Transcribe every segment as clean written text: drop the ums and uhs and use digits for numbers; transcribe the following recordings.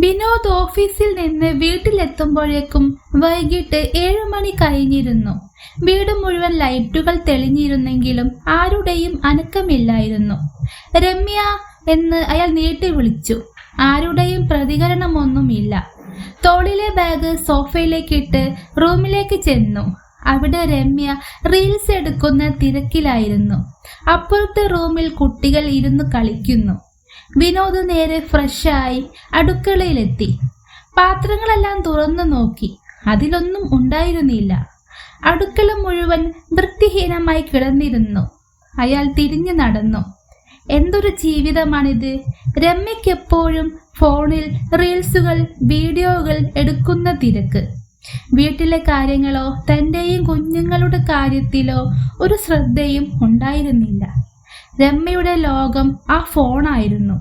വിനോദ് ഓഫീസിൽ നിന്ന് വീട്ടിലെത്തുമ്പോഴേക്കും വൈകിട്ട് 7 മണി കഴിഞ്ഞിരുന്നു. വീട് മുഴുവൻ ലൈറ്റുകൾ തെളിഞ്ഞിരുന്നെങ്കിലും ആരുടെയും അനക്കമില്ലായിരുന്നു. രമ്യ എന്ന് അയാൾ നീട്ടി വിളിച്ചു. ആരുടെയും പ്രതികരണമൊന്നുമില്ല. തോളിലെ ബാഗ് സോഫയിലേക്കിട്ട് റൂമിലേക്ക് ചെന്നു. അവിടെ രമ്യ റീൽസ് എടുക്കുന്ന തിരക്കിലായിരുന്നു. അപ്പുറത്തെ റൂമിൽ കുട്ടികൾ ഇരുന്ന് കളിക്കുന്നു. വിനോദ് നേരെ ഫ്രഷായി അടുക്കളയിലെത്തി. പാത്രങ്ങളെല്ലാം തുറന്നു നോക്കി. അതിലൊന്നും ഉണ്ടായിരുന്നില്ല. അടുക്കള മുഴുവൻ വൃത്തിഹീനമായി കിടന്നിരുന്നു. അയാൾ തിരിഞ്ഞു നടന്നു. എന്തൊരു ജീവിതമാണിത്! രമ്യക്കെപ്പോഴും ഫോണിൽ റീൽസുകൾ, വീഡിയോകൾ എടുക്കുന്ന തിരക്ക്. വീട്ടിലെ കാര്യങ്ങളോ തൻ്റെയും കുഞ്ഞുങ്ങളുടെ കാര്യത്തിലോ ഒരു ശ്രദ്ധയും ഉണ്ടായിരുന്നില്ല. രമ്യയുടെ ലോകം ആ ഫോണായിരുന്നു.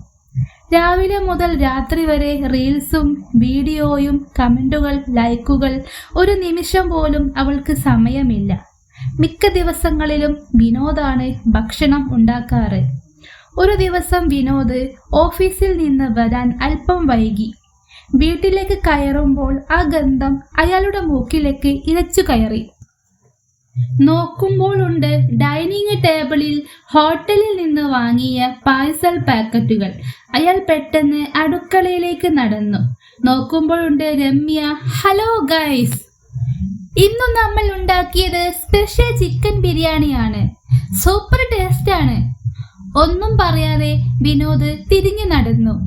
രാവിലെ മുതൽ രാത്രി വരെ റീൽസും വീഡിയോയും, കമൻറ്റുകൾ, ലൈക്കുകൾ. ഒരു നിമിഷം പോലും അവൾക്ക് സമയമില്ല. മിക്ക ദിവസങ്ങളിലും വിനോദാണ് ഭക്ഷണം ഉണ്ടാക്കാറ്. ഒരു ദിവസം വിനോദ് ഓഫീസിൽ നിന്ന് വരാൻ അല്പം വൈകി. വീട്ടിലേക്ക് കയറുമ്പോൾ ആ ഗന്ധം അയാളുടെ മൂക്കിലേക്ക് ഇരച്ചു കയറി. നോക്കുമ്പോഴുണ്ട് ഡൈനിങ് ടേബിളിൽ ഹോട്ടലിൽ നിന്ന് വാങ്ങിയ പാഴ്സൽ പാക്കറ്റുകൾ. അയാൾ പെട്ടെന്ന് അടുക്കളയിലേക്ക് നടന്നു. നോക്കുമ്പോഴുണ്ട് രമ്യ. ഹലോ ഗൈസ്, ഇന്നു നമ്മൾ ഉണ്ടാക്കിയത് സ്പെഷ്യൽ ചിക്കൻ ബിരിയാണിയാണ്. സൂപ്പർ ടേസ്റ്റാണ്. ഒന്നും പറയാതെ വിനോദ് തിരിഞ്ഞു നടന്നു.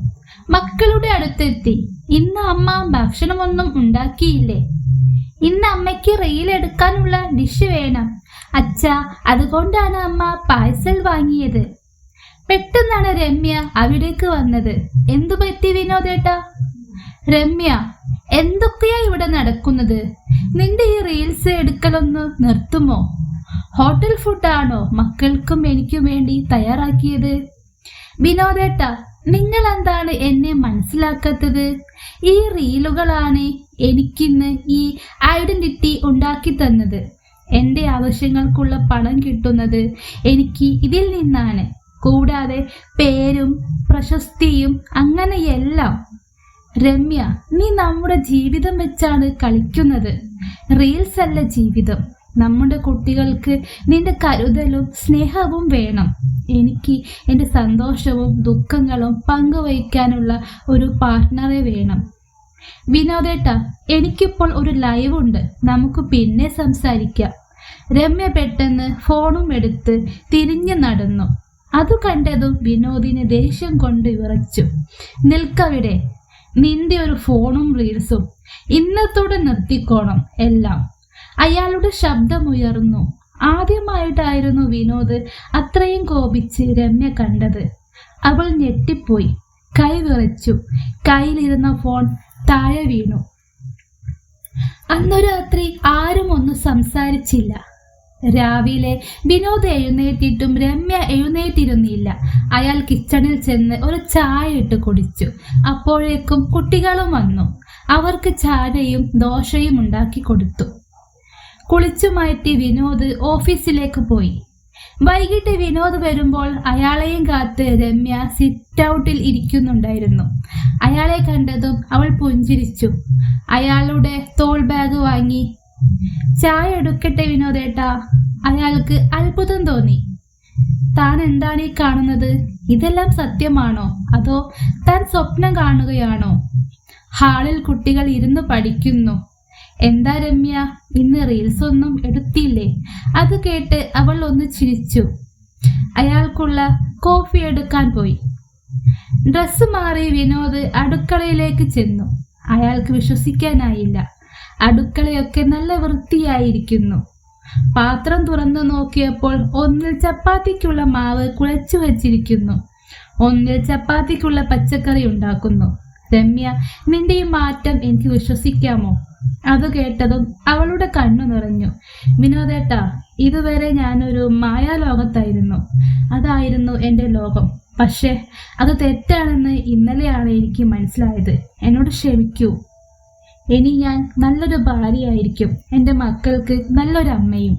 മക്കളുടെ അടുത്തെത്തി. ഇന്ന് അമ്മ ഭക്ഷണമൊന്നും ഉണ്ടാക്കിയില്ലേ? ഇന്ന് അമ്മയ്ക്ക് റീൽ എടുക്കാനുള്ള ഡിഷ് വേണം അച്ഛാ, അതുകൊണ്ടാണ് അമ്മ പാഴ്സൽ വാങ്ങിയത്. പെട്ടെന്നാണ് രമ്യ അവിടേക്ക് വന്നത്. എന്തു പറ്റി വിനോദേട്ടാ? രമ്യ, എന്തൊക്കെയാ ഇവിടെ നടക്കുന്നത്? നിന്റെ ഈ റീൽസ് എടുക്കലൊന്ന് നിർത്തുമോ? ഹോട്ടൽ ഫുഡാണോ മക്കൾക്കും എനിക്കും വേണ്ടി തയ്യാറാക്കിയത്? വിനോദേട്ടാ, നിങ്ങൾ എന്താണ് എന്നെ മനസ്സിലാക്കാത്തത്? ഈ റീലുകളാണ് എനിക്കിന്ന് ഈ ഐഡന്റിറ്റി ഉണ്ടാക്കി തന്നത്. എൻ്റെ ആവശ്യങ്ങൾക്കുള്ള പണം കിട്ടുന്നത് എനിക്ക് ഇതിൽ നിന്നാണ്. കൂടാതെ പേരും പ്രശസ്തിയും അങ്ങനെയെല്ലാം. രമ്യ, നീ നമ്മുടെ ജീവിതം വെച്ചാണ് കളിക്കുന്നത്. റീൽസ് അല്ല ജീവിതം. നമ്മുടെ കുട്ടികൾക്ക് നിന്റെ കരുതലും സ്നേഹവും വേണം. എനിക്ക് എൻ്റെ സന്തോഷവും ദുഃഖങ്ങളും പങ്കുവയ്ക്കാനുള്ള ഒരു പാർട്ട്ണറെ വേണം. വിനോദേട്ടാ, എനിക്കിപ്പോൾ ഒരു ലൈവ് ഉണ്ട്, നമുക്ക് പിന്നെ സംസാരിക്കാം. രമ്യ പെട്ടെന്ന് ഫോണും എടുത്ത് തിരിഞ്ഞു നടന്നു. അത് കണ്ടതും വിനോദിന് ദേഷ്യം കൊണ്ട് വിറച്ചു. നിൽക്കവിടെ, നിന്റെ ഒരു ഫോണും റീൽസും ഇന്നത്തോടെ നിർത്തിക്കോണം എല്ലാം. അയാളുടെ ശബ്ദമുയർന്നു. ആദ്യമായിട്ടായിരുന്നു വിനോദ് അത്രയും കോപിച്ച് രമ്യ കണ്ടത്. അവൾ ഞെട്ടിപ്പോയി. കൈ വിറച്ചു. കയ്യിലിരുന്ന ഫോൺ താഴെ വീണു. അന്നു രാത്രി ആരും ഒന്നും സംസാരിച്ചില്ല. രാവിലെ വിനോദ് എഴുന്നേറ്റിട്ടും രമ്യ എഴുന്നേറ്റിരുന്നില്ല. അയാൾ കിച്ചണിൽ ചെന്ന് ഒരു ചായ ഇട്ട് കുടിച്ചു. അപ്പോഴേക്കും കുട്ടികളും വന്നു. അവർക്ക് ചായയും ദോശയും ഉണ്ടാക്കി കൊടുത്തു. കുളിച്ചു മാറ്റി വിനോദ് ഓഫീസിലേക്ക് പോയി. വൈകിട്ട് വിനോദ് വരുമ്പോൾ അയാളെയും കാത്ത് രമ്യ സിറ്റ് ഔട്ടിൽ ഇരിക്കുന്നുണ്ടായിരുന്നു. അയാളെ കണ്ടതും അവൾ പുഞ്ചിരിച്ചു. അയാളുടെ തോൾ ബാഗ് വാങ്ങി. ചായ എടുക്കട്ടെ വിനോദേട്ടാ? അയാൾക്ക് അത്ഭുതം തോന്നി. താൻ എന്താണ് ഈ കാണുന്നത്? ഇതെല്ലാം സത്യമാണോ അതോ താൻ സ്വപ്നം കാണുകയാണോ? ഹാളിൽ കുട്ടികൾ ഇരുന്ന് പഠിക്കുന്നു. എന്താ രമ്യ, ഇന്ന് റീൽസ് ഒന്നും എടുത്തില്ലേ? അത് കേട്ട് അവൾ ഒന്ന് ചിരിച്ചു. അയാൾക്കുള്ള കോഫി എടുക്കാൻ പോയി. ഡ്രസ്സ് മാറി വിനോദ് അടുക്കളയിലേക്ക് ചെന്നു. അയാൾക്ക് വിശ്വസിക്കാനായില്ല. അടുക്കളയൊക്കെ നല്ല വൃത്തിയായിരിക്കുന്നു. പാത്രം തുറന്നു നോക്കിയപ്പോൾ ഒന്നിൽ ചപ്പാത്തിക്കുള്ള മാവ് കുഴച്ചു വച്ചിരിക്കുന്നു, ഒന്നിൽ ചപ്പാത്തിക്കുള്ള പച്ചക്കറി ഉണ്ടാക്കുന്നു. രമ്യ, നിന്റെ ഈ മാറ്റം എനിക്ക് വിശ്വസിക്കാമോ? അത് കേട്ടതും അവളുടെ കണ്ണു നിറഞ്ഞു. വിനോദേട്ടാ, ഇതുവരെ ഞാനൊരു മായാലോകത്തായിരുന്നു. അതായിരുന്നു എൻ്റെ ലോകം. പക്ഷേ അത് തെറ്റാണെന്ന് ഇന്നലെയാണ് എനിക്ക് മനസ്സിലായത്. എന്നോട് ക്ഷമിക്കൂ. ഇനി ഞാൻ നല്ലൊരു ഭാര്യയായിരിക്കും. എൻ്റെ മക്കൾക്ക് നല്ലൊരു അമ്മയും.